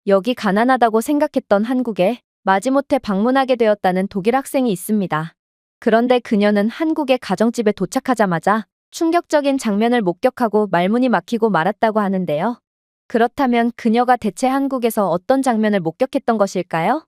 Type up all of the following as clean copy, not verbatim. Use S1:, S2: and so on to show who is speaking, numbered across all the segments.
S1: 여기 가난하다고 생각했던 한국에 마지못해 방문하게 되었다는 독일 학생이 있습니다. 그런데 그녀는 한국의 가정집에 도착하자마자 충격적인 장면을 목격하고 말문이 막히고 말았다고 하는데요. 그렇다면 그녀가 대체 한국에서 어떤 장면을 목격했던 것일까요?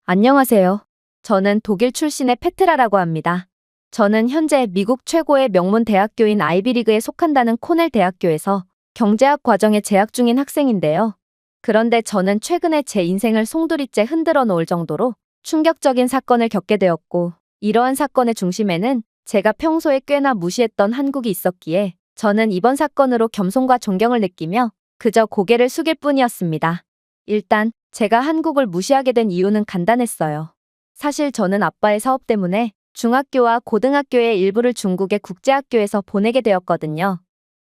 S1: 안녕하세요. 저는 독일 출신의 페트라라고 합니다. 저는 현재 미국 최고의 명문 대학교인 아이비리그에 속한다는 코넬 대학교에서 경제학 과정에 재학 중인 학생인데요. 그런데 저는 최근에 제 인생을 송두리째 흔들어 놓을 정도로 충격적인 사건을 겪게 되었고, 이러한 사건의 중심에는 제가 평소에 꽤나 무시했던 한국이 있었기에 저는 이번 사건으로 겸손과 존경을 느끼며 그저 고개를 숙일 뿐이었습니다. 일단 제가 한국을 무시하게 된 이유는 간단했어요. 사실 저는 아빠의 사업 때문에 중학교와 고등학교의 일부를 중국의 국제학교에서 보내게 되었거든요.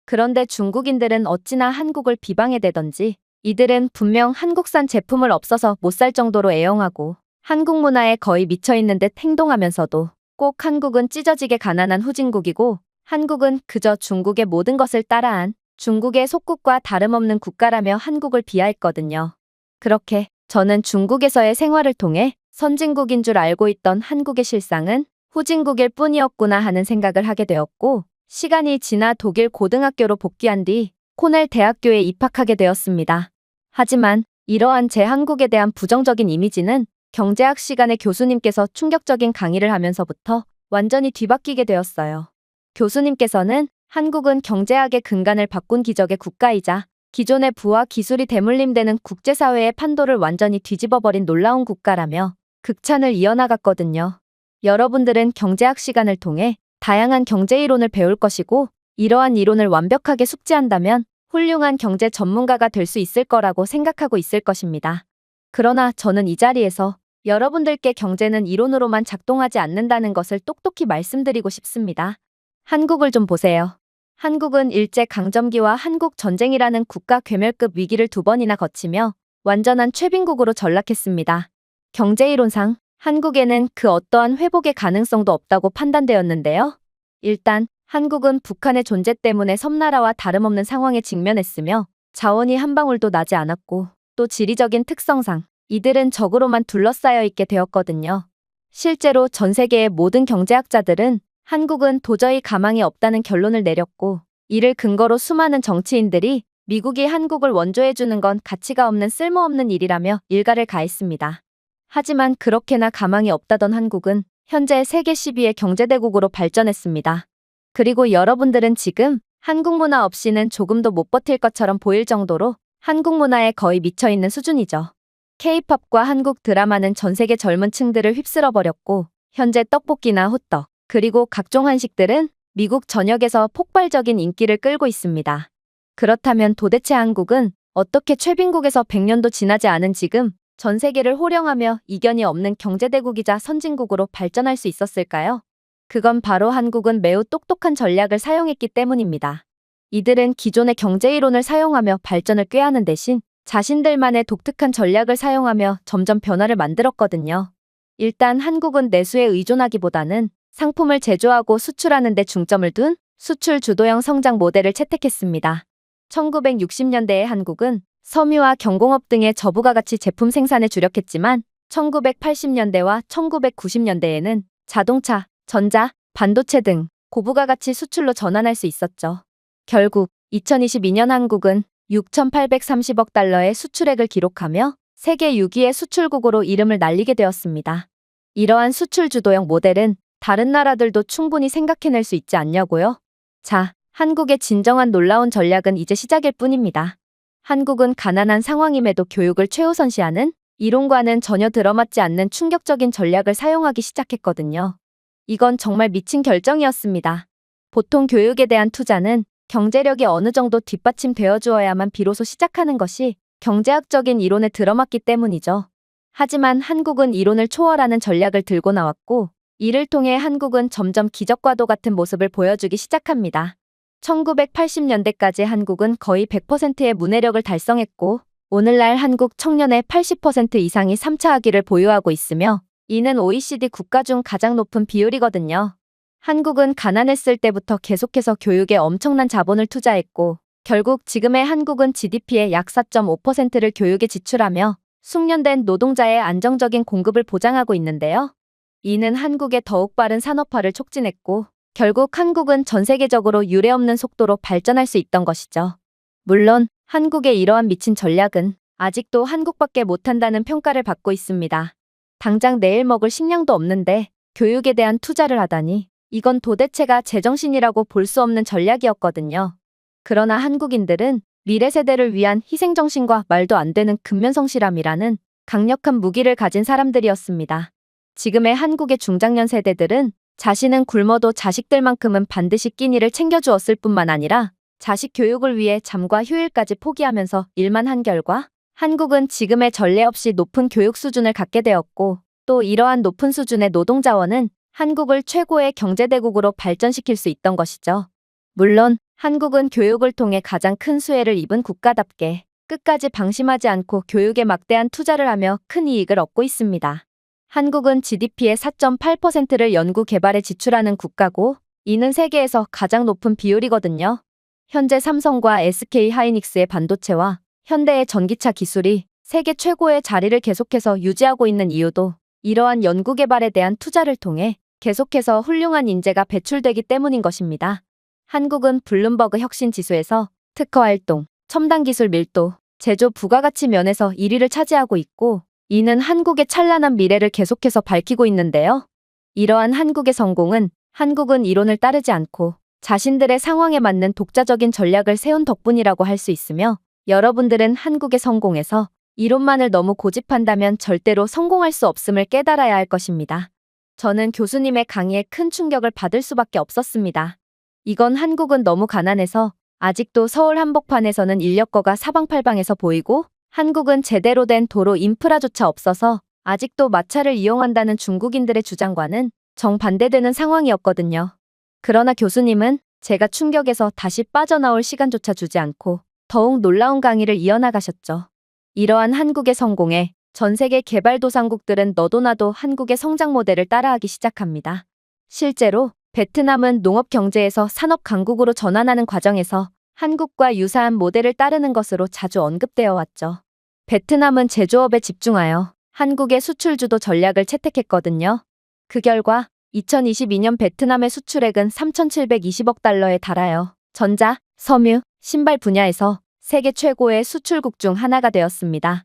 S1: 그런데 중국인들은 어찌나 한국을 비방해대던지 이들은 분명 한국산 제품을 없어서 못 살 정도로 애용하고 한국 문화에 거의 미쳐있는 듯 행동하면서도 꼭 한국은 찢어지게 가난한 후진국이고 한국은 그저 중국의 모든 것을 따라한 중국의 속국과 다름없는 국가라며 한국을 비하했거든요. 그렇게 저는 중국에서의 생활을 통해 선진국인 줄 알고 있던 한국의 실상은 후진국일 뿐이었구나 하는 생각을 하게 되었고, 시간이 지나 독일 고등학교로 복귀한 뒤 코넬 대학교에 입학하게 되었습니다. 하지만 이러한 제 한국에 대한 부정적인 이미지는 경제학 시간에 교수님께서 충격적인 강의를 하면서부터 완전히 뒤바뀌게 되었어요. 교수님께서는 한국은 경제학의 근간을 바꾼 기적의 국가이자 기존의 부와 기술이 대물림되는 국제사회의 판도를 완전히 뒤집어버린 놀라운 국가라며 극찬을 이어나갔거든요. 여러분들은 경제학 시간을 통해 다양한 경제 이론을 배울 것이고, 이러한 이론을 완벽하게 숙지한다면 훌륭한 경제 전문가가 될 수 있을 거라고 생각하고 있을 것입니다. 그러나 저는 이 자리에서 여러분들께 경제는 이론으로만 작동하지 않는다는 것을 똑똑히 말씀드리고 싶습니다. 한국을 좀 보세요. 한국은 일제강점기와 한국전쟁이라는 국가 괴멸급 위기를 2번이나 거치며 완전한 최빈국으로 전락했습니다. 경제이론상 한국에는 그 어떠한 회복의 가능성도 없다고 판단되었는데요. 일단 한국은 북한의 존재 때문에 섬나라와 다름없는 상황에 직면했으며 자원이 한 방울도 나지 않았고, 또 지리적인 특성상 이들은 적으로만 둘러싸여 있게 되었거든요. 실제로 전 세계의 모든 경제학자들은 한국은 도저히 가망이 없다는 결론을 내렸고, 이를 근거로 수많은 정치인들이 미국이 한국을 원조해주는 건 가치가 없는 쓸모없는 일이라며 일가를 가했습니다. 하지만 그렇게나 가망이 없다던 한국은 현재 세계 12의 경제대국으로 발전했습니다. 그리고 여러분들은 지금 한국 문화 없이는 조금도 못 버틸 것처럼 보일 정도로 한국 문화에 거의 미쳐있는 수준이죠. K-팝과 한국 드라마는 전 세계 젊은 층들을 휩쓸어버렸고, 현재 떡볶이나 호떡, 그리고 각종 한식들은 미국 전역에서 폭발적인 인기를 끌고 있습니다. 그렇다면 도대체 한국은 어떻게 최빈국에서 100년도 지나지 않은 지금 전 세계를 호령하며 이견이 없는 경제대국이자 선진국으로 발전할 수 있었을까요? 그건 바로 한국은 매우 똑똑한 전략을 사용했기 때문입니다. 이들은 기존의 경제이론을 사용하며 발전을 꾀하는 대신 자신들만의 독특한 전략을 사용하며 점점 변화를 만들었거든요. 일단 한국은 내수에 의존하기보다는 상품을 제조하고 수출하는 데 중점을 둔 수출 주도형 성장 모델을 채택했습니다. 1960년대의 한국은 섬유와 경공업 등의 저부가 가치 제품 생산에 주력했지만 1980년대와 1990년대에는 자동차, 전자, 반도체 등 고부가 가치 수출로 전환할 수 있었죠. 결국 2022년 한국은 6,830억 달러의 수출액을 기록하며 세계 6위의 수출국으로 이름을 날리게 되었습니다. 이러한 수출 주도형 모델은 다른 나라들도 충분히 생각해낼 수 있지 않냐고요? 자, 한국의 진정한 놀라운 전략은 이제 시작일 뿐입니다. 한국은 가난한 상황임에도 교육을 최우선시하는 이론과는 전혀 들어맞지 않는 충격적인 전략을 사용하기 시작했거든요. 이건 정말 미친 결정이었습니다. 보통 교육에 대한 투자는 경제력이 어느 정도 뒷받침되어 주어야만 비로소 시작하는 것이 경제학적인 이론에 들어맞기 때문이죠. 하지만 한국은 이론을 초월하는 전략을 들고 나왔고, 이를 통해 한국은 점점 기적과도 같은 모습을 보여주기 시작합니다. 1980년대까지 한국은 거의 100%의 문해력을 달성했고, 오늘날 한국 청년의 80% 이상이 3차 학위를 보유하고 있으며 이는 OECD 국가 중 가장 높은 비율이거든요. 한국은 가난했을 때부터 계속해서 교육에 엄청난 자본을 투자했고, 결국 지금의 한국은 GDP의 약 4.5%를 교육에 지출하며 숙련된 노동자의 안정적인 공급을 보장하고 있는데요. 이는 한국의 더욱 빠른 산업화를 촉진했고 결국 한국은 전 세계적으로 유례없는 속도로 발전할 수 있던 것이죠. 물론 한국의 이러한 미친 전략은 아직도 한국밖에 못한다는 평가를 받고 있습니다. 당장 내일 먹을 식량도 없는데 교육에 대한 투자를 하다니 이건 도대체가 제정신이라고 볼 수 없는 전략이었거든요. 그러나 한국인들은 미래 세대를 위한 희생정신과 말도 안 되는 근면성실함이라는 강력한 무기를 가진 사람들이었습니다. 지금의 한국의 중장년 세대들은 자신은 굶어도 자식들만큼은 반드시 끼니를 챙겨주었을 뿐만 아니라 자식 교육을 위해 잠과 휴일까지 포기하면서 일만 한 결과 한국은 지금의 전례 없이 높은 교육 수준을 갖게 되었고 또 이러한 높은 수준의 노동자원은 한국을 최고의 경제대국으로 발전시킬 수 있던 것이죠. 물론 한국은 교육을 통해 가장 큰 수혜를 입은 국가답게 끝까지 방심하지 않고 교육에 막대한 투자를 하며 큰 이익을 얻고 있습니다. 한국은 GDP의 4.8%를 연구 개발에 지출하는 국가고 이는 세계에서 가장 높은 비율이거든요. 현재 삼성과 SK 하이닉스의 반도체와 현대의 전기차 기술이 세계 최고의 자리를 계속해서 유지하고 있는 이유도 이러한 연구 개발에 대한 투자를 통해 계속해서 훌륭한 인재가 배출되기 때문인 것입니다. 한국은 블룸버그 혁신 지수에서 특허 활동, 첨단 기술 밀도, 제조 부가가치 면에서 1위를 차지하고 있고 이는 한국의 찬란한 미래를 계속해서 밝히고 있는데요. 이러한 한국의 성공은 한국은 이론을 따르지 않고 자신들의 상황에 맞는 독자적인 전략을 세운 덕분이라고 할 수 있으며 여러분들은 한국의 성공에서 이론만을 너무 고집한다면 절대로 성공할 수 없음을 깨달아야 할 것입니다. 저는 교수님의 강의에 큰 충격을 받을 수밖에 없었습니다. 이건 한국은 너무 가난해서 아직도 서울 한복판에서는 인력거가 사방팔방에서 보이고 한국은 제대로 된 도로 인프라조차 없어서 아직도 마차를 이용한다는 중국인들의 주장과는 정반대되는 상황이었거든요. 그러나 교수님은 제가 충격에서 다시 빠져나올 시간조차 주지 않고 더욱 놀라운 강의를 이어나가셨죠. 이러한 한국의 성공에 전 세계 개발도상국들은 너도나도 한국의 성장 모델을 따라하기 시작합니다. 실제로 베트남은 농업 경제에서 산업 강국으로 전환하는 과정에서 한국과 유사한 모델을 따르는 것으로 자주 언급되어 왔죠. 베트남은 제조업에 집중하여 한국의 수출주도 전략을 채택했거든요. 그 결과 2022년 베트남의 수출액은 3,720억 달러에 달하여 전자, 섬유, 신발 분야에서 세계 최고의 수출국 중 하나가 되었습니다.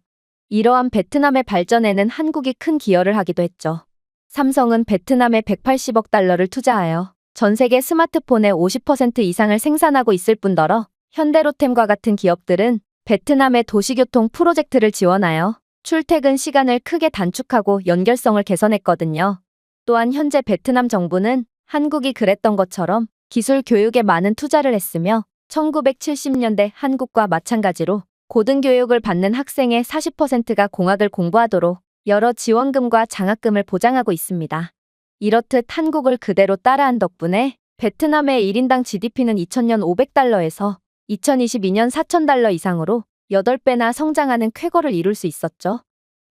S1: 이러한 베트남의 발전에는 한국이 큰 기여를 하기도 했죠. 삼성은 베트남에 180억 달러를 투자하여 전 세계 스마트폰의 50% 이상을 생산하고 있을 뿐더러 현대로템과 같은 기업들은 베트남의 도시교통 프로젝트를 지원하여 출퇴근 시간을 크게 단축하고 연결성을 개선했거든요. 또한 현재 베트남 정부는 한국이 그랬던 것처럼 기술 교육에 많은 투자를 했으며 1970년대 한국과 마찬가지로 고등교육을 받는 학생의 40%가 공학을 공부하도록 여러 지원금과 장학금을 보장하고 있습니다. 이렇듯 한국을 그대로 따라한 덕분에 베트남의 1인당 GDP는 2000년 500달러에서 2022년 4000달러 이상으로 8배나 성장하는 쾌거를 이룰 수 있었죠.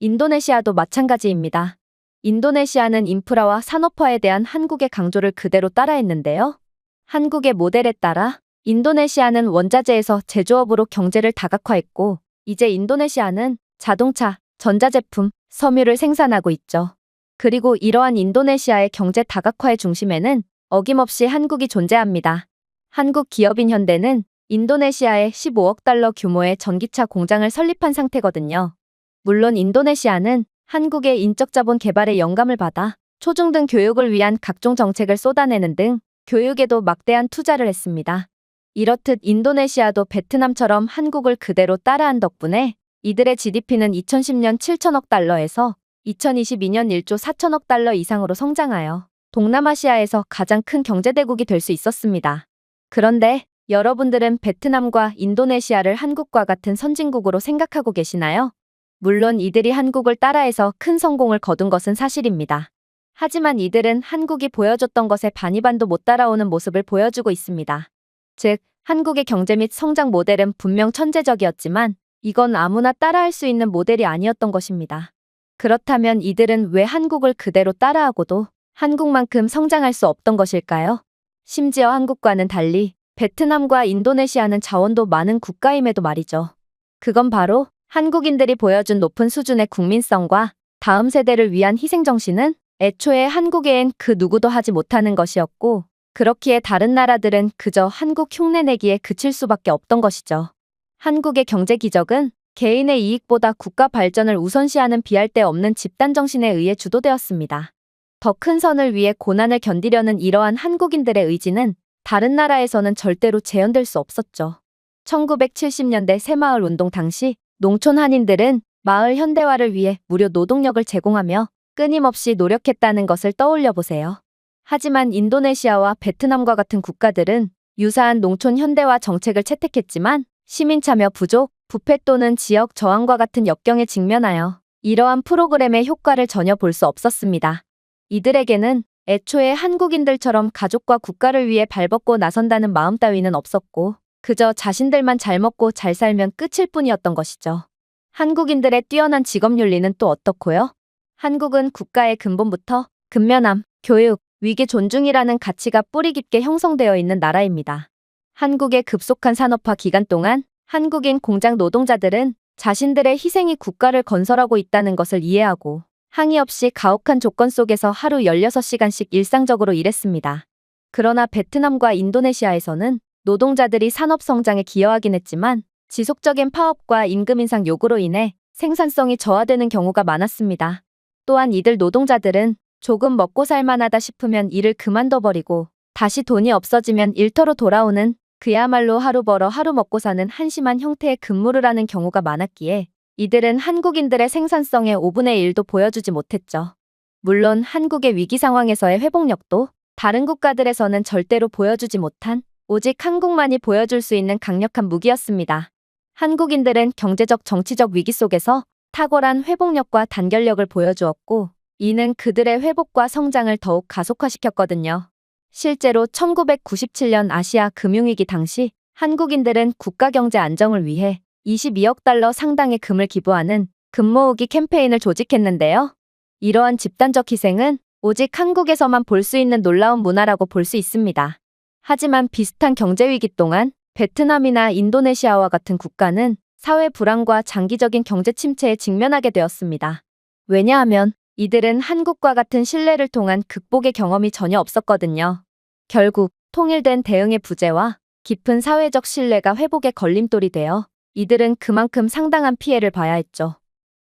S1: 인도네시아도 마찬가지입니다. 인도네시아는 인프라와 산업화에 대한 한국의 강조를 그대로 따라했는데요. 한국의 모델에 따라 인도네시아는 원자재에서 제조업으로 경제를 다각화했고 이제 인도네시아는 자동차, 전자제품, 섬유를 생산하고 있죠. 그리고 이러한 인도네시아의 경제 다각화의 중심에는 어김없이 한국이 존재합니다. 한국 기업인 현대는 인도네시아에 15억 달러 규모의 전기차 공장을 설립한 상태거든요. 물론 인도네시아는 한국의 인적 자본 개발에 영감을 받아 초중등 교육을 위한 각종 정책을 쏟아내는 등 교육에도 막대한 투자를 했습니다. 이렇듯 인도네시아도 베트남처럼 한국을 그대로 따라한 덕분에 이들의 GDP는 2010년 7천억 달러에서 2022년 1조 4천억 달러 이상으로 성장하여 동남아시아에서 가장 큰 경제대국이 될 수 있었습니다. 그런데 여러분들은 베트남과 인도네시아를 한국과 같은 선진국으로 생각하고 계시나요? 물론 이들이 한국을 따라해서 큰 성공을 거둔 것은 사실입니다. 하지만 이들은 한국이 보여줬던 것에 반이반도 못 따라오는 모습을 보여주고 있습니다. 즉, 한국의 경제 및 성장 모델은 분명 천재적이었지만 이건 아무나 따라할 수 있는 모델이 아니었던 것입니다. 그렇다면 이들은 왜 한국을 그대로 따라하고도 한국만큼 성장할 수 없던 것일까요? 심지어 한국과는 달리 베트남과 인도네시아는 자원도 많은 국가임에도 말이죠. 그건 바로 한국인들이 보여준 높은 수준의 국민성과 다음 세대를 위한 희생정신은 애초에 한국에엔 그 누구도 하지 못하는 것이었고, 그렇기에 다른 나라들은 그저 한국 흉내내기에 그칠 수밖에 없던 것이죠. 한국의 경제 기적은 개인의 이익보다 국가 발전을 우선시하는 비할 데 없는 집단 정신에 의해 주도되었습니다. 더 큰 선을 위해 고난을 견디려는 이러한 한국인들의 의지는 다른 나라에서는 절대로 재현될 수 없었죠. 1970년대 새마을 운동 당시 농촌 한인들은 마을 현대화를 위해 무료 노동력을 제공하며 끊임없이 노력했다는 것을 떠올려 보세요. 하지만 인도네시아와 베트남과 같은 국가들은 유사한 농촌 현대화 정책을 채택했지만 시민 참여 부족, 부패 또는 지역 저항과 같은 역경에 직면하여 이러한 프로그램의 효과를 전혀 볼 수 없었습니다. 이들에게는 애초에 한국인들처럼 가족과 국가를 위해 발벗고 나선다는 마음 따위는 없었고 그저 자신들만 잘 먹고 잘 살면 끝일 뿐이었던 것이죠. 한국인들의 뛰어난 직업윤리는 또 어떻고요? 한국은 국가의 근본부터 근면함, 교육, 위기 존중이라는 가치가 뿌리 깊게 형성되어 있는 나라입니다. 한국의 급속한 산업화 기간 동안 한국인 공장 노동자들은 자신들의 희생이 국가를 건설하고 있다는 것을 이해하고 항의 없이 가혹한 조건 속에서 하루 16시간씩 일상적으로 일했습니다. 그러나 베트남과 인도네시아에서는 노동자들이 산업 성장에 기여하긴 했지만 지속적인 파업과 임금 인상 요구로 인해 생산성이 저하되는 경우가 많았습니다. 또한 이들 노동자들은 조금 먹고 살만하다 싶으면 일을 그만둬버리고 다시 돈이 없어지면 일터로 돌아오는 그야말로 하루 벌어 하루 먹고 사는 한심한 형태의 근무를 하는 경우가 많았기에 이들은 한국인들의 생산성의 5분의 1도 보여주지 못했죠. 물론 한국의 위기 상황에서의 회복력도 다른 국가들에서는 절대로 보여주지 못한 오직 한국만이 보여줄 수 있는 강력한 무기였습니다. 한국인들은 경제적 정치적 위기 속에서 탁월한 회복력과 단결력을 보여주었고 이는 그들의 회복과 성장을 더욱 가속화시켰거든요. 실제로 1997년 아시아 금융위기 당시 한국인들은 국가 경제 안정을 위해 22억 달러 상당의 금을 기부하는 금 모으기 캠페인을 조직했는데요. 이러한 집단적 희생은 오직 한국에서만 볼 수 있는 놀라운 문화라고 볼 수 있습니다. 하지만 비슷한 경제 위기 동안 베트남이나 인도네시아와 같은 국가는 사회 불안과 장기적인 경제 침체에 직면하게 되었습니다. 왜냐하면 이들은 한국과 같은 신뢰를 통한 극복의 경험이 전혀 없었거든요. 결국 통일된 대응의 부재와 깊은 사회적 신뢰가 회복의 걸림돌이 되어 이들은 그만큼 상당한 피해를 봐야 했죠.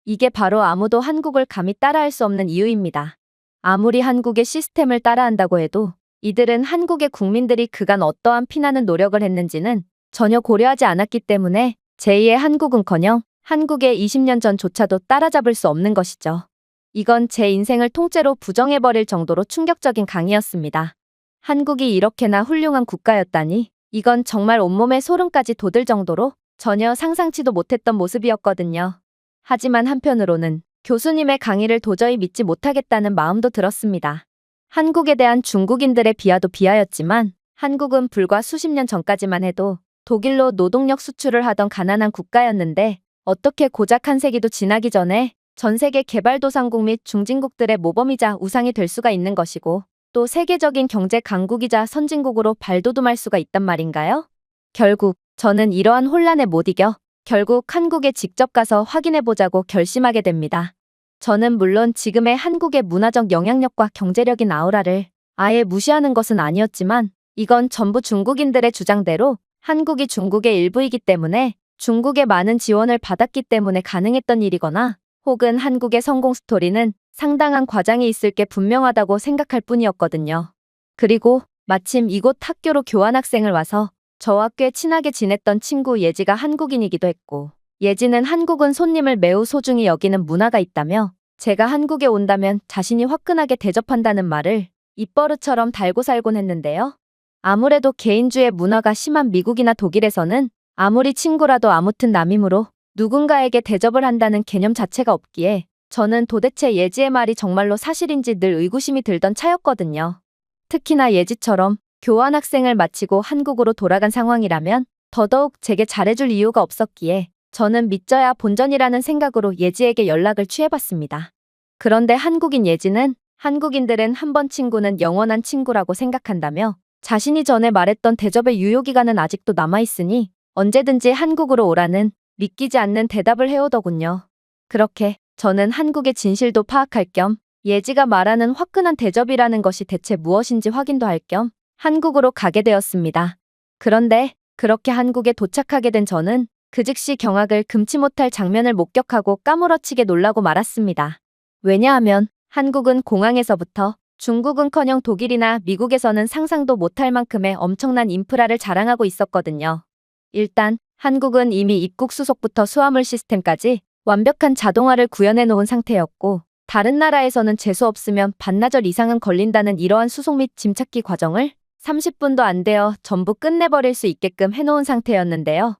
S1: 이게 바로 아무도 한국을 감히 따라할 수 없는 이유입니다. 아무리 한국의 시스템을 따라한다고 해도 이들은 한국의 국민들이 그간 어떠한 피나는 노력을 했는지는 전혀 고려하지 않았기 때문에 제2의 한국은커녕 한국의 20년 전조차도 따라잡을 수 없는 것이죠. 이건 제 인생을 통째로 부정해버릴 정도로 충격적인 강의였습니다. 한국이 이렇게나 훌륭한 국가였다니 이건 정말 온몸에 소름까지 돋을 정도로 전혀 상상치도 못했던 모습이었거든요. 하지만 한편으로는 교수님의 강의를 도저히 믿지 못하겠다는 마음도 들었습니다. 한국에 대한 중국인들의 비하도 비하였지만 한국은 불과 수십 년 전까지만 해도 독일로 노동력 수출을 하던 가난한 국가였는데 어떻게 고작 한 세기도 지나기 전에 전 세계 개발도상국 및 중진국들의 모범이자 우상이 될 수가 있는 것이고 또 세계적인 경제 강국이자 선진국으로 발돋움할 수가 있단 말인가요? 결국 저는 이러한 혼란에 못 이겨 결국 한국에 직접 가서 확인해보자고 결심하게 됩니다. 저는 물론 지금의 한국의 문화적 영향력과 경제력인 아우라를 아예 무시하는 것은 아니었지만 이건 전부 중국인들의 주장대로 한국이 중국의 일부이기 때문에 중국의 많은 지원을 받았기 때문에 가능했던 일이거나 혹은 한국의 성공 스토리는 상당한 과장이 있을 게 분명하다고 생각할 뿐이었거든요. 그리고 마침 이곳 학교로 교환학생을 와서 저와 꽤 친하게 지냈던 친구 예지가 한국인이기도 했고 예지는 한국은 손님을 매우 소중히 여기는 문화가 있다며 제가 한국에 온다면 자신이 화끈하게 대접한다는 말을 입버릇처럼 달고 살곤 했는데요. 아무래도 개인주의 문화가 심한 미국이나 독일에서는 아무리 친구라도 아무튼 남이므로 누군가에게 대접을 한다는 개념 자체가 없기에 저는 도대체 예지의 말이 정말로 사실인지 늘 의구심이 들던 차였거든요. 특히나 예지처럼 교환학생을 마치고 한국으로 돌아간 상황이라면 더더욱 제게 잘해줄 이유가 없었기에 저는 믿져야 본전이라는 생각으로 예지에게 연락을 취해봤습니다. 그런데 한국인 예지는 한국인들은 한 번 친구는 영원한 친구라고 생각한다며 자신이 전에 말했던 대접의 유효기간은 아직도 남아있으니 언제든지 한국으로 오라는 믿기지 않는 대답을 해오더군요. 그렇게 저는 한국의 진실도 파악할 겸 예지가 말하는 화끈한 대접이라는 것이 대체 무엇인지 확인도 할 겸 한국으로 가게 되었습니다. 그런데 그렇게 한국에 도착하게 된 저는 그 즉시 경악을 금치 못할 장면을 목격하고 까무러치게 놀라고 말았습니다. 왜냐하면 한국은 공항에서부터 중국은커녕 독일이나 미국에서는 상상도 못할 만큼의 엄청난 인프라를 자랑하고 있었거든요. 일단 한국은 이미 입국 수속부터 수화물 시스템까지 완벽한 자동화를 구현해 놓은 상태였고, 다른 나라에서는 재수 없으면 반나절 이상은 걸린다는 이러한 수속 및 짐찾기 과정을 30분도 안 되어 전부 끝내버릴 수 있게끔 해놓은 상태였는데요.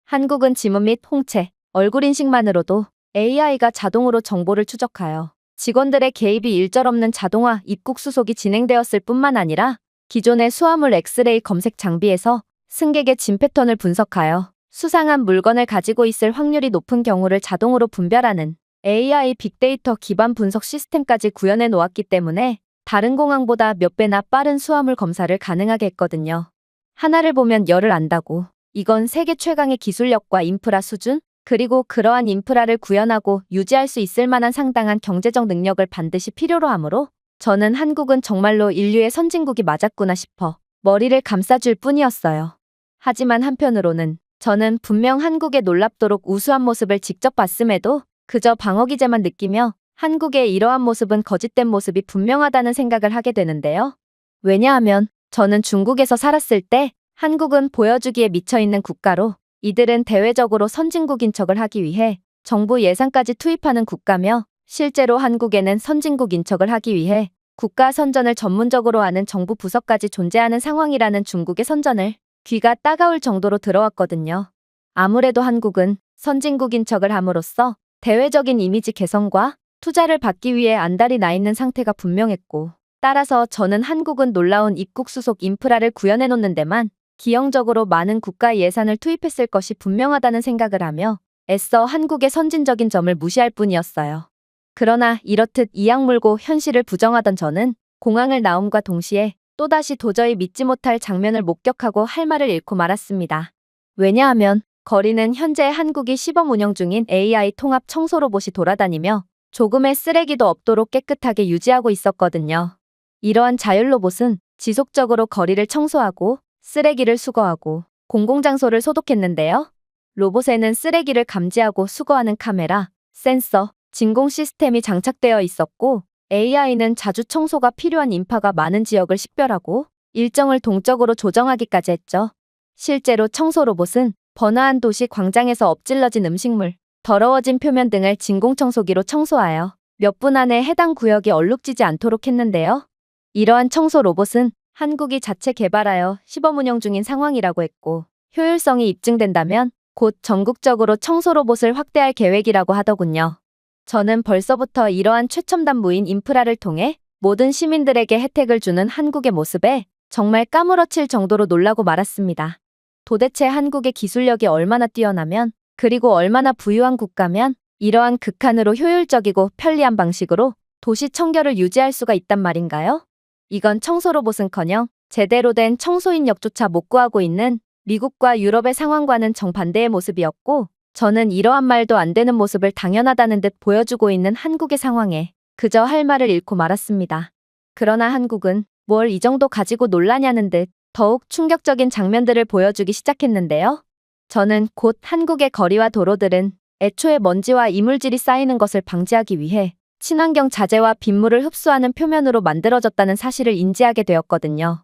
S1: 한국은 지문 및 홍채, 얼굴 인식만으로도 AI가 자동으로 정보를 추적하여 직원들의 개입이 일절없는 자동화 입국 수속이 진행되었을 뿐만 아니라 기존의 수화물 엑스레이 검색 장비에서 승객의 진 패턴을 분석하여 수상한 물건을 가지고 있을 확률이 높은 경우를 자동으로 분별하는 AI 빅데이터 기반 분석 시스템까지 구현해 놓았기 때문에 다른 공항보다 몇 배나 빠른 수화물 검사를 가능하게 했거든요. 하나를 보면 열을 안다고. 이건 세계 최강의 기술력과 인프라 수준, 그리고 그러한 인프라를 구현하고 유지할 수 있을 만한 상당한 경제적 능력을 반드시 필요로 하므로 저는 한국은 정말로 인류의 선진국이 맞았구나 싶어 머리를 감싸줄 뿐이었어요. 하지만 한편으로는 저는 분명 한국의 놀랍도록 우수한 모습을 직접 봤음에도 그저 방어 기제만 느끼며 한국의 이러한 모습은 거짓된 모습이 분명하다는 생각을 하게 되는데요. 왜냐하면 저는 중국에서 살았을 때 한국은 보여주기에 미쳐있는 국가로, 이들은 대외적으로 선진국인 척을 하기 위해 정부 예산까지 투입하는 국가며, 실제로 한국에는 선진국인 척을 하기 위해 국가 선전을 전문적으로 하는 정부 부서까지 존재하는 상황이라는 중국의 선전을 귀가 따가울 정도로 들어왔거든요. 아무래도 한국은 선진국인 척을 함으로써 대외적인 이미지 개선과 투자를 받기 위해 안달이 나 있는 상태가 분명했고, 따라서 저는 한국은 놀라운 입국 수속 인프라를 구현해 놓는 데만 기형적으로 많은 국가 예산을 투입했을 것이 분명하다는 생각을 하며 애써 한국의 선진적인 점을 무시할 뿐이었어요. 그러나 이렇듯 이악 물고 현실을 부정하던 저는 공항을 나옴과 동시에 또다시 도저히 믿지 못할 장면을 목격하고 할 말을 잃고 말았습니다. 왜냐하면 거리는 현재 한국이 시범 운영 중인 AI 통합 청소 로봇이 돌아다니며 조금의 쓰레기도 없도록 깨끗하게 유지하고 있었거든요. 이러한 자율 로봇은 지속적으로 거리를 청소하고 쓰레기를 수거하고 공공장소를 소독했는데요. 로봇에는 쓰레기를 감지하고 수거하는 카메라, 센서, 진공 시스템이 장착되어 있었고, AI는 자주 청소가 필요한 인파가 많은 지역을 식별하고 일정을 동적으로 조정하기까지 했죠. 실제로 청소 로봇은 번화한 도시 광장에서 엎질러진 음식물, 더러워진 표면 등을 진공청소기로 청소하여 몇 분 안에 해당 구역이 얼룩지지 않도록 했는데요. 이러한 청소 로봇은 한국이 자체 개발하여 시범 운영 중인 상황이라고 했고, 효율성이 입증된다면 곧 전국적으로 청소 로봇을 확대할 계획이라고 하더군요. 저는 벌써부터 이러한 최첨단 무인 인프라를 통해 모든 시민들에게 혜택을 주는 한국의 모습에 정말 까무러칠 정도로 놀라고 말았습니다. 도대체 한국의 기술력이 얼마나 뛰어나면, 그리고 얼마나 부유한 국가면 이러한 극한으로 효율적이고 편리한 방식으로 도시 청결을 유지할 수가 있단 말인가요? 이건 청소 로봇은커녕 제대로 된 청소 인력조차 못 구하고 있는 미국과 유럽의 상황과는 정반대의 모습이었고, 저는 이러한 말도 안 되는 모습을 당연하다는 듯 보여주고 있는 한국의 상황에 그저 할 말을 잃고 말았습니다. 그러나 한국은 뭘 이 정도 가지고 놀라냐는 듯 더욱 충격적인 장면들을 보여주기 시작했는데요. 저는 곧 한국의 거리와 도로들은 애초에 먼지와 이물질이 쌓이는 것을 방지하기 위해 친환경 자재와 빗물을 흡수하는 표면으로 만들어졌다는 사실을 인지하게 되었거든요.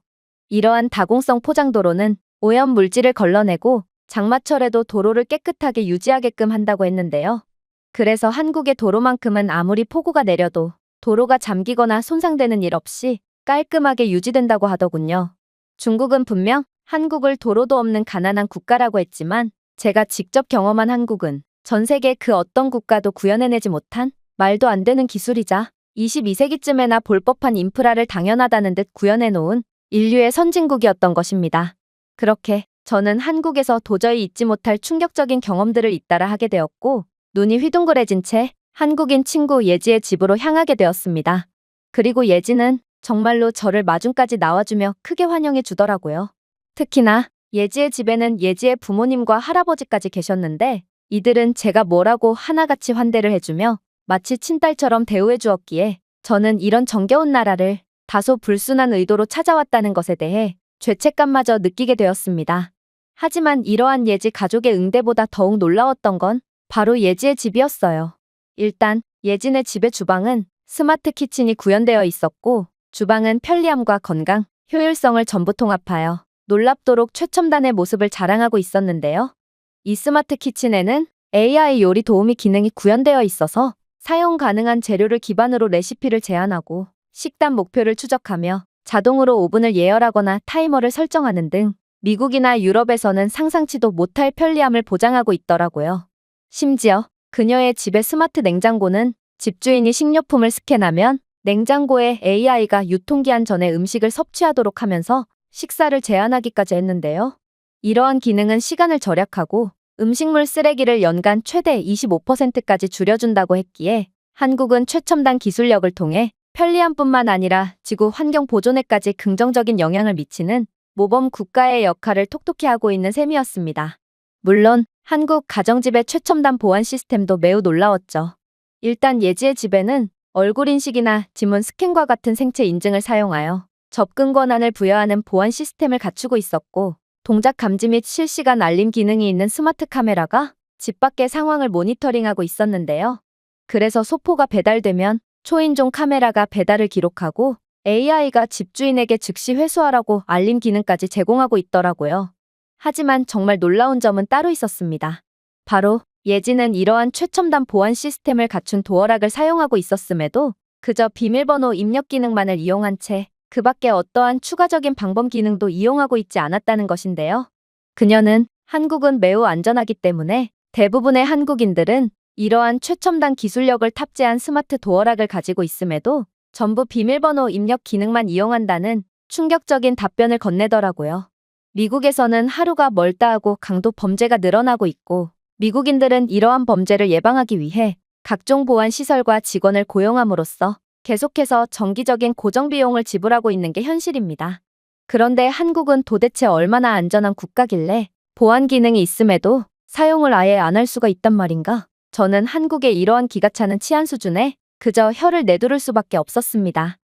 S1: 이러한 다공성 포장도로는 오염 물질을 걸러내고 장마철에도 도로를 깨끗하게 유지하게끔 한다고 했는데요. 그래서 한국의 도로만큼은 아무리 폭우가 내려도 도로가 잠기거나 손상되는 일 없이 깔끔하게 유지된다고 하더군요. 중국은 분명 한국을 도로도 없는 가난한 국가라고 했지만 제가 직접 경험한 한국은 전 세계 그 어떤 국가도 구현해내지 못한 말도 안 되는 기술이자 22세기쯤에나 볼 법한 인프라를 당연하다는 듯 구현해놓은 인류의 선진국이었던 것입니다. 그렇게 저는 한국에서 도저히 잊지 못할 충격적인 경험들을 잇따라 하게 되었고, 눈이 휘둥그레진 채 한국인 친구 예지의 집으로 향하게 되었습니다. 그리고 예지는 정말로 저를 마중까지 나와주며 크게 환영해 주더라고요. 특히나 예지의 집에는 예지의 부모님과 할아버지까지 계셨는데 이들은 제가 뭐라고 하나같이 환대를 해주며 마치 친딸처럼 대우해 주었기에 저는 이런 정겨운 나라를 다소 불순한 의도로 찾아왔다는 것에 대해 죄책감마저 느끼게 되었습니다. 하지만 이러한 예지 가족의 응대보다 더욱 놀라웠던 건 바로 예지의 집이었어요. 일단 예진의 집의 주방은 스마트 키친이 구현되어 있었고 주방은 편리함과 건강, 효율성을 전부 통합하여 놀랍도록 최첨단의 모습을 자랑하고 있었는데요. 이 스마트 키친에는 AI 요리 도우미 기능이 구현되어 있어서 사용 가능한 재료를 기반으로 레시피를 제안하고 식단 목표를 추적하며 자동으로 오븐을 예열하거나 타이머를 설정하는 등 미국이나 유럽에서는 상상치도 못할 편리함을 보장하고 있더라고요. 심지어 그녀의 집의 스마트 냉장고는 집주인이 식료품을 스캔하면 냉장고에 AI가 유통기한 전에 음식을 섭취하도록 하면서 식사를 제한하기까지 했는데요. 이러한 기능은 시간을 절약하고 음식물 쓰레기를 연간 최대 25%까지 줄여준다고 했기에 한국은 최첨단 기술력을 통해 편리함뿐만 아니라 지구 환경 보존에까지 긍정적인 영향을 미치는 모범 국가의 역할을 톡톡히 하고 있는 셈이었습니다. 물론 한국 가정집의 최첨단 보안 시스템도 매우 놀라웠죠. 일단 예지의 집에는 얼굴 인식이나 지문 스캔과 같은 생체 인증을 사용하여 접근 권한을 부여하는 보안 시스템을 갖추고 있었고 동작 감지 및 실시간 알림 기능이 있는 스마트 카메라가 집 밖의 상황을 모니터링하고 있었는데요. 그래서 소포가 배달되면 초인종 카메라가 배달을 기록하고 AI가 집주인에게 즉시 회수하라고 알림 기능까지 제공하고 있더라고요. 하지만 정말 놀라운 점은 따로 있었습니다. 바로 예지는 이러한 최첨단 보안 시스템을 갖춘 도어락을 사용하고 있었음에도 그저 비밀번호 입력 기능만을 이용한 채 그 밖에 어떠한 추가적인 방범 기능도 이용하고 있지 않았다는 것인데요. 그녀는 한국은 매우 안전하기 때문에 대부분의 한국인들은 이러한 최첨단 기술력을 탑재한 스마트 도어락을 가지고 있음에도 전부 비밀번호 입력 기능만 이용한다는 충격적인 답변을 건네더라고요. 미국에서는 하루가 멀다 하고 강도 범죄가 늘어나고 있고 미국인들은 이러한 범죄를 예방하기 위해 각종 보안 시설과 직원을 고용함으로써 계속해서 정기적인 고정 비용을 지불하고 있는 게 현실입니다. 그런데 한국은 도대체 얼마나 안전한 국가길래 보안 기능이 있음에도 사용을 아예 안 할 수가 있단 말인가? 저는 한국의 이러한 기가 차는 치안 수준에 그저 혀를 내두를 수밖에 없었습니다.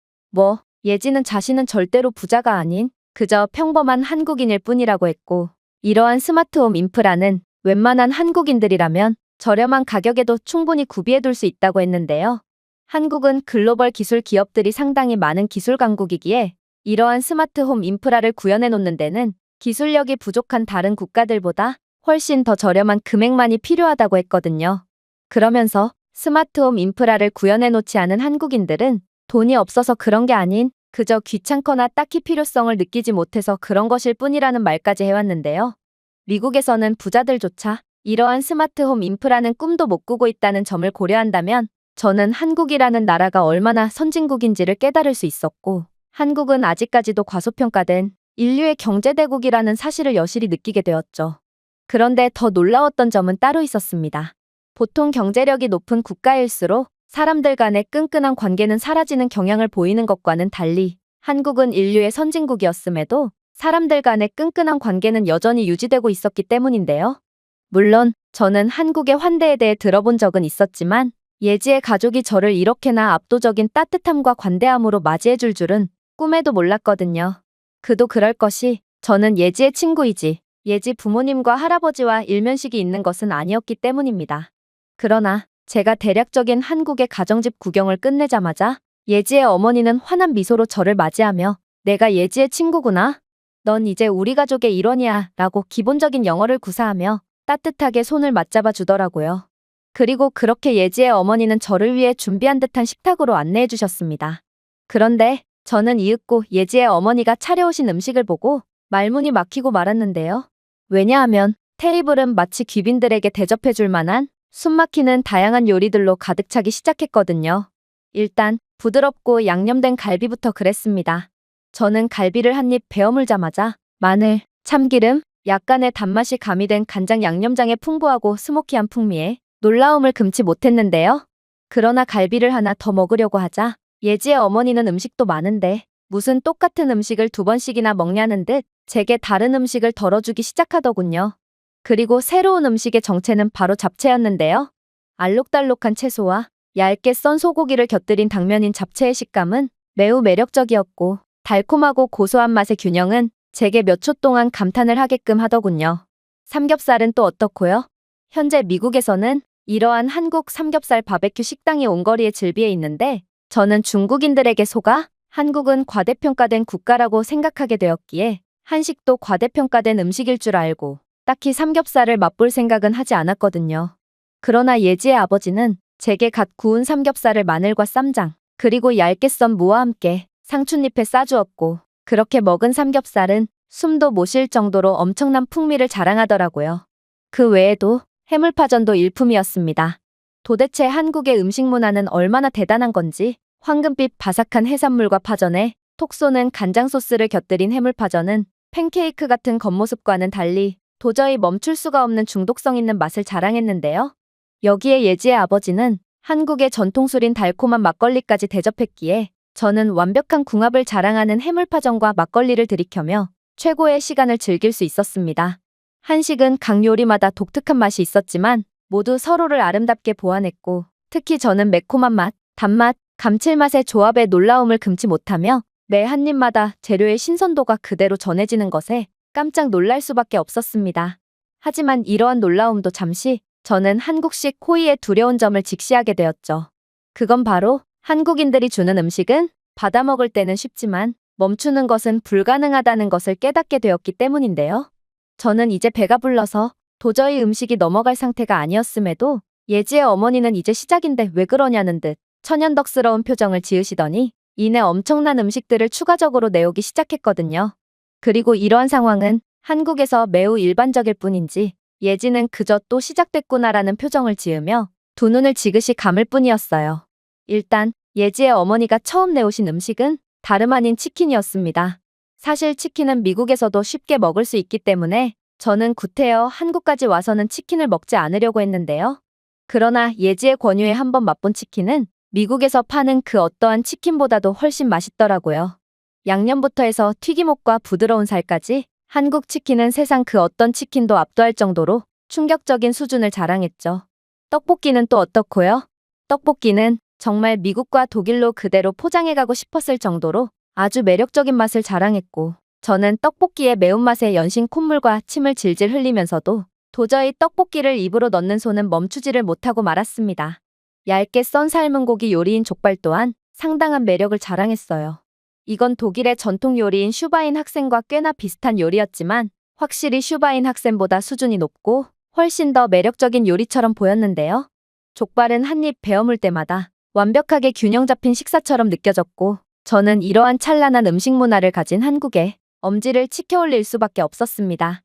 S1: 예지는 자신은 절대로 부자가 아닌 그저 평범한 한국인일 뿐이라고 했고 이러한 스마트홈 인프라는 웬만한 한국인들이라면 저렴한 가격에도 충분히 구비해둘 수 있다고 했는데요. 한국은 글로벌 기술 기업들이 상당히 많은 기술 강국이기에 이러한 스마트홈 인프라를 구현해 놓는 데는 기술력이 부족한 다른 국가들보다 훨씬 더 저렴한 금액만이 필요하다고 했거든요. 그러면서 스마트홈 인프라를 구현해 놓지 않은 한국인들은 돈이 없어서 그런 게 아닌 그저 귀찮거나 딱히 필요성을 느끼지 못해서 그런 것일 뿐이라는 말까지 해왔는데요. 미국에서는 부자들조차 이러한 스마트홈 인프라는 꿈도 못 꾸고 있다는 점을 고려한다면 저는 한국이라는 나라가 얼마나 선진국인지를 깨달을 수 있었고 한국은 아직까지도 과소평가된 인류의 경제대국이라는 사실을 여실히 느끼게 되었죠. 그런데 더 놀라웠던 점은 따로 있었습니다. 보통 경제력이 높은 국가일수록 사람들 간의 끈끈한 관계는 사라지는 경향을 보이는 것과는 달리 한국은 인류의 선진국이었음에도 사람들 간의 끈끈한 관계는 여전히 유지되고 있었기 때문인데요. 물론 저는 한국의 환대에 대해 들어본 적은 있었지만 예지의 가족이 저를 이렇게나 압도적인 따뜻함과 관대함으로 맞이해줄 줄은 꿈에도 몰랐거든요. 그도 그럴 것이 저는 예지의 친구이지 예지 부모님과 할아버지와 일면식이 있는 것은 아니었기 때문입니다. 그러나 제가 대략적인 한국의 가정집 구경을 끝내자마자 예지의 어머니는 환한 미소로 저를 맞이하며 내가 예지의 친구구나. 넌 이제 우리 가족의 일원이야 라고 기본적인 영어를 구사하며 따뜻하게 손을 맞잡아 주더라고요. 그리고 그렇게 예지의 어머니는 저를 위해 준비한 듯한 식탁으로 안내해 주셨습니다. 그런데 저는 이윽고 예지의 어머니가 차려오신 음식을 보고 말문이 막히고 말았는데요. 왜냐하면 테이블은 마치 귀빈들에게 대접해 줄 만한 숨막히는 다양한 요리들로 가득 차기 시작했거든요. 일단 부드럽고 양념된 갈비부터 그랬습니다. 저는 갈비를 한 입 베어 물자마자 마늘, 참기름, 약간의 단맛이 가미된 간장 양념장의 풍부하고 스모키한 풍미에 놀라움을 금치 못했는데요. 그러나 갈비를 하나 더 먹으려고 하자 예지의 어머니는 음식도 많은데 무슨 똑같은 음식을 2번씩이나 먹냐는 듯 제게 다른 음식을 덜어주기 시작하더군요. 그리고 새로운 음식의 정체는 바로 잡채였는데요. 알록달록한 채소와 얇게 썬 소고기를 곁들인 당면인 잡채의 식감은 매우 매력적이었고 달콤하고 고소한 맛의 균형은 제게 몇 초 동안 감탄을 하게끔 하더군요. 삼겹살은 또 어떻고요? 현재 미국에서는 이러한 한국 삼겹살 바베큐 식당이 온거리에 즐비해 있는데 저는 중국인들에게 속아 한국은 과대평가된 국가라고 생각하게 되었기에 한식도 과대평가된 음식일 줄 알고 딱히 삼겹살을 맛볼 생각은 하지 않았거든요. 그러나 예지의 아버지는 제게 갓 구운 삼겹살을 마늘과 쌈장, 그리고 얇게 썬 무와 함께 상추잎에 싸주었고 그렇게 먹은 삼겹살은 숨도 못 쉴 정도로 엄청난 풍미를 자랑하더라고요. 그 외에도 해물파전도 일품이었습니다. 도대체 한국의 음식 문화는 얼마나 대단한 건지 황금빛 바삭한 해산물과 파전에 톡 쏘는 간장 소스를 곁들인 해물파전은 팬케이크 같은 겉모습과는 달리 도저히 멈출 수가 없는 중독성 있는 맛을 자랑했는데요. 여기에 예지의 아버지는 한국의 전통술인 달콤한 막걸리까지 대접했기에 저는 완벽한 궁합을 자랑하는 해물파전과 막걸리를 들이켜며 최고의 시간을 즐길 수 있었습니다. 한식은 각 요리마다 독특한 맛이 있었지만 모두 서로를 아름답게 보완했고 특히 저는 매콤한 맛, 단맛, 감칠맛의 조합에 놀라움을 금치 못하며 매 한 입마다 재료의 신선도가 그대로 전해지는 것에 깜짝 놀랄 수밖에 없었습니다. 하지만 이러한 놀라움도 잠시 저는 한국식 호의의 두려운 점을 직시하게 되었죠. 그건 바로 한국인들이 주는 음식은 받아먹을 때는 쉽지만 멈추는 것은 불가능하다는 것을 깨닫게 되었기 때문인데요. 저는 이제 배가 불러서 도저히 음식이 넘어갈 상태가 아니었음에도 예지의 어머니는 이제 시작인데 왜 그러냐는 듯 천연덕스러운 표정을 지으시더니 이내 엄청난 음식들을 추가적으로 내오기 시작했거든요. 그리고 이러한 상황은 한국에서 매우 일반적일 뿐인지 예지는 그저 또 시작됐구나라는 표정을 지으며 두 눈을 지그시 감을 뿐이었어요. 일단 예지의 어머니가 처음 내오신 음식은 다름 아닌 치킨이었습니다. 사실 치킨은 미국에서도 쉽게 먹을 수 있기 때문에 저는 구태여 한국까지 와서는 치킨을 먹지 않으려고 했는데요. 그러나 예지의 권유에 한번 맛본 치킨은 미국에서 파는 그 어떠한 치킨보다도 훨씬 맛있더라고요. 양념부터 해서 튀김옷과 부드러운 살까지 한국 치킨은 세상 그 어떤 치킨도 압도할 정도로 충격적인 수준을 자랑했죠. 떡볶이는 또 어떻고요? 떡볶이는 정말 미국과 독일로 그대로 포장해가고 싶었을 정도로 아주 매력적인 맛을 자랑했고 저는 떡볶이의 매운맛에 연신 콧물과 침을 질질 흘리면서도 도저히 떡볶이를 입으로 넣는 손은 멈추지를 못하고 말았습니다. 얇게 썬 삶은 고기 요리인 족발 또한 상당한 매력을 자랑했어요. 이건 독일의 전통 요리인 슈바인 학센과 꽤나 비슷한 요리였지만 확실히 슈바인 학센보다 수준이 높고 훨씬 더 매력적인 요리처럼 보였는데요. 족발은 한 입 베어물 때마다 완벽하게 균형 잡힌 식사처럼 느껴졌고 저는 이러한 찬란한 음식 문화를 가진 한국에 엄지를 치켜올릴 수밖에 없었습니다.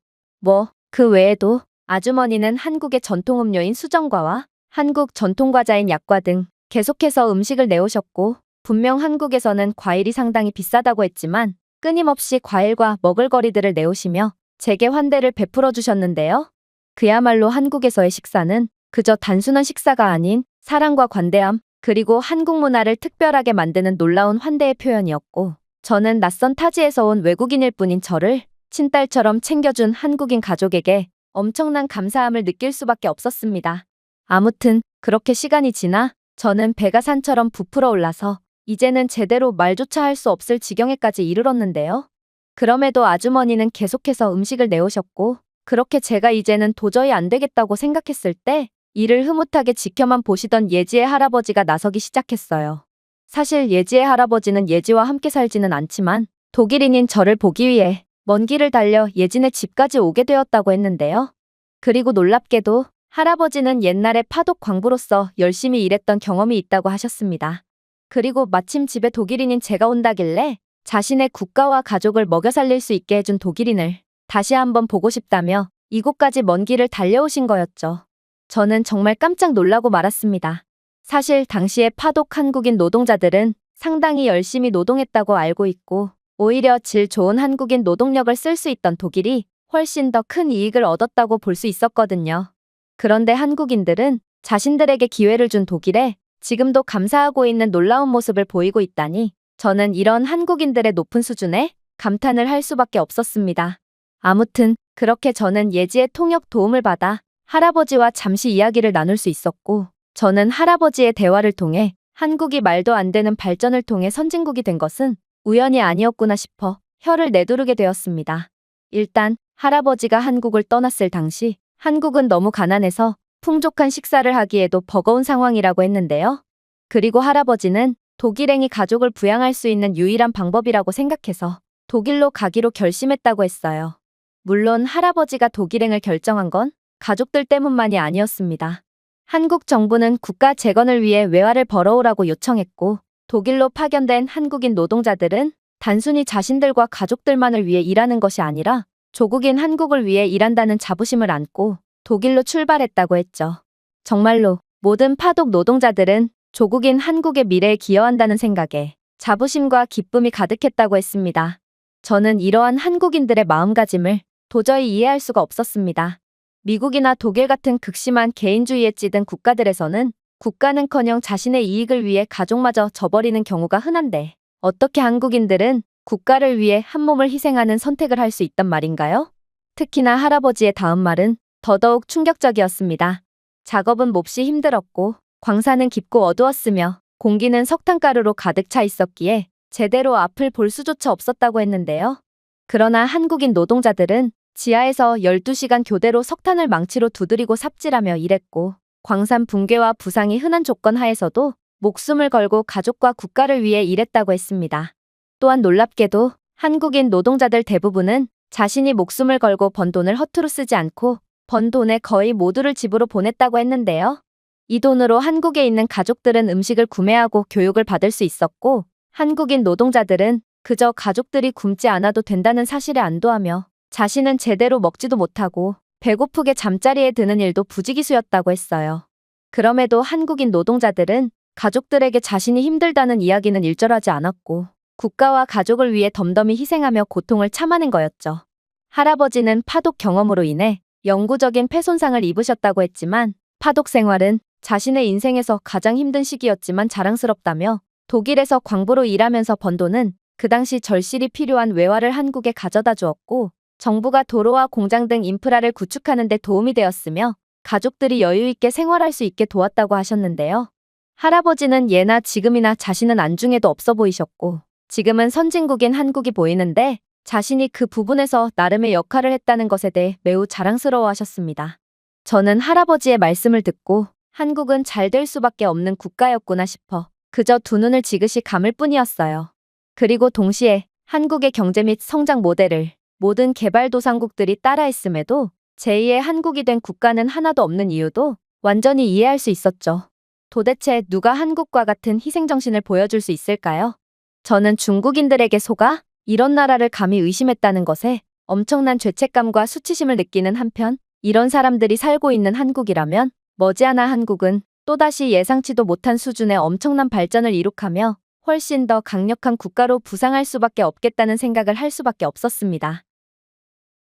S1: 그 외에도 아주머니는 한국의 전통 음료인 수정과와 한국 전통 과자인 약과 등 계속해서 음식을 내오셨고 분명 한국에서는 과일이 상당히 비싸다고 했지만 끊임없이 과일과 먹을거리들을 내오시며 제게 환대를 베풀어 주셨는데요. 그야말로 한국에서의 식사는 그저 단순한 식사가 아닌 사랑과 관대함, 그리고 한국 문화를 특별하게 만드는 놀라운 환대의 표현이었고 저는 낯선 타지에서 온 외국인일 뿐인 저를 친딸처럼 챙겨준 한국인 가족에게 엄청난 감사함을 느낄 수밖에 없었습니다. 아무튼 그렇게 시간이 지나 저는 배가 산처럼 부풀어 올라서 이제는 제대로 말조차 할 수 없을 지경에까지 이르렀는데요. 그럼에도 아주머니는 계속해서 음식을 내오셨고 그렇게 제가 이제는 도저히 안 되겠다고 생각했을 때 이를 흐뭇하게 지켜만 보시던 예지의 할아버지가 나서기 시작했어요. 사실 예지의 할아버지는 예지와 함께 살지는 않지만 독일인인 저를 보기 위해 먼 길을 달려 예진의 집까지 오게 되었다고 했는데요. 그리고 놀랍게도 할아버지는 옛날에 파독 광부로서 열심히 일했던 경험이 있다고 하셨습니다. 그리고 마침 집에 독일인인 제가 온다길래 자신의 국가와 가족을 먹여 살릴 수 있게 해준 독일인을 다시 한번 보고 싶다며 이곳까지 먼 길을 달려오신 거였죠. 저는 정말 깜짝 놀라고 말았습니다. 사실 당시에 파독 한국인 노동자들은 상당히 열심히 노동했다고 알고 있고 오히려 질 좋은 한국인 노동력을 쓸 수 있던 독일이 훨씬 더 큰 이익을 얻었다고 볼 수 있었거든요. 그런데 한국인들은 자신들에게 기회를 준 독일에 지금도 감사하고 있는 놀라운 모습을 보이고 있다니 저는 이런 한국인들의 높은 수준에 감탄을 할 수밖에 없었습니다. 아무튼 그렇게 저는 예지의 통역 도움을 받아 할아버지와 잠시 이야기를 나눌 수 있었고, 저는 할아버지의 대화를 통해 한국이 말도 안 되는 발전을 통해 선진국이 된 것은 우연이 아니었구나 싶어 혀를 내두르게 되었습니다. 일단 할아버지가 한국을 떠났을 당시 한국은 너무 가난해서 풍족한 식사를 하기에도 버거운 상황이라고 했는데요. 그리고 할아버지는 독일행이 가족을 부양할 수 있는 유일한 방법이라고 생각해서 독일로 가기로 결심했다고 했어요. 물론 할아버지가 독일행을 결정한 건 가족들 때문만이 아니었습니다. 한국 정부는 국가 재건을 위해 외화를 벌어오라고 요청했고, 독일로 파견된 한국인 노동자들은 단순히 자신들과 가족들만을 위해 일하는 것이 아니라 조국인 한국을 위해 일한다는 자부심을 안고 독일로 출발했다고 했죠. 정말로 모든 파독 노동자들은 조국인 한국의 미래에 기여한다는 생각에 자부심과 기쁨이 가득했다고 했습니다. 저는 이러한 한국인들의 마음가짐을 도저히 이해할 수가 없었습니다. 미국이나 독일 같은 극심한 개인주의에 찌든 국가들에서는 국가는커녕 자신의 이익을 위해 가족마저 저버리는 경우가 흔한데, 어떻게 한국인들은 국가를 위해 한 몸을 희생하는 선택을 할 수 있단 말인가요? 특히나 할아버지의 다음 말은 더더욱 충격적이었습니다. 작업은 몹시 힘들었고 광산은 깊고 어두웠으며 공기는 석탄가루로 가득 차 있었기에 제대로 앞을 볼 수조차 없었다고 했는데요. 그러나 한국인 노동자들은 지하에서 12시간 교대로 석탄을 망치로 두드리고 삽질하며 일했고, 광산 붕괴와 부상이 흔한 조건 하에서도 목숨을 걸고 가족과 국가를 위해 일했다고 했습니다. 또한 놀랍게도 한국인 노동자들 대부분은 자신이 목숨을 걸고 번 돈을 허투루 쓰지 않고 번 돈의 거의 모두를 집으로 보냈다고 했는데요. 이 돈으로 한국에 있는 가족들은 음식을 구매하고 교육을 받을 수 있었고, 한국인 노동자들은 그저 가족들이 굶지 않아도 된다는 사실에 안도하며 자신은 제대로 먹지도 못하고 배고프게 잠자리에 드는 일도 부지기수였다고 했어요. 그럼에도 한국인 노동자들은 가족들에게 자신이 힘들다는 이야기는 일절하지 않았고 국가와 가족을 위해 덤덤히 희생하며 고통을 참아낸 거였죠. 할아버지는 파독 경험으로 인해 영구적인 폐손상을 입으셨다고 했지만, 파독 생활은 자신의 인생에서 가장 힘든 시기였지만 자랑스럽다며 독일에서 광부로 일하면서 번 돈은 그 당시 절실히 필요한 외화를 한국에 가져다 주었고, 정부가 도로와 공장 등 인프라를 구축하는 데 도움이 되었으며 가족들이 여유 있게 생활할 수 있게 도왔다고 하셨는데요. 할아버지는 예나 지금이나 자신은 안중에도 없어 보이셨고, 지금은 선진국인 한국이 보이는데 자신이 그 부분에서 나름의 역할을 했다는 것에 대해 매우 자랑스러워 하셨습니다. 저는 할아버지의 말씀을 듣고 한국은 잘 될 수밖에 없는 국가였구나 싶어 그저 두 눈을 지그시 감을 뿐이었어요. 그리고 동시에 한국의 경제 및 성장 모델을 모든 개발도상국들이 따라했음에도 제2의 한국이 된 국가는 하나도 없는 이유도 완전히 이해할 수 있었죠. 도대체 누가 한국과 같은 희생정신을 보여줄 수 있을까요? 저는 중국인들에게 속아 이런 나라를 감히 의심했다는 것에 엄청난 죄책감과 수치심을 느끼는 한편, 이런 사람들이 살고 있는 한국이라면 머지않아 한국은 또다시 예상치도 못한 수준의 엄청난 발전을 이룩하며 훨씬 더 강력한 국가로 부상할 수밖에 없겠다는 생각을 할 수밖에 없었습니다.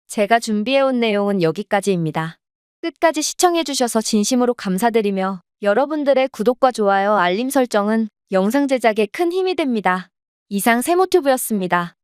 S1: 제가 준비해온 내용은 여기까지입니다. 끝까지 시청해주셔서 진심으로 감사드리며 여러분들의 구독과 좋아요, 알림 설정은 영상 제작에 큰 힘이 됩니다. 이상 세모튜브였습니다.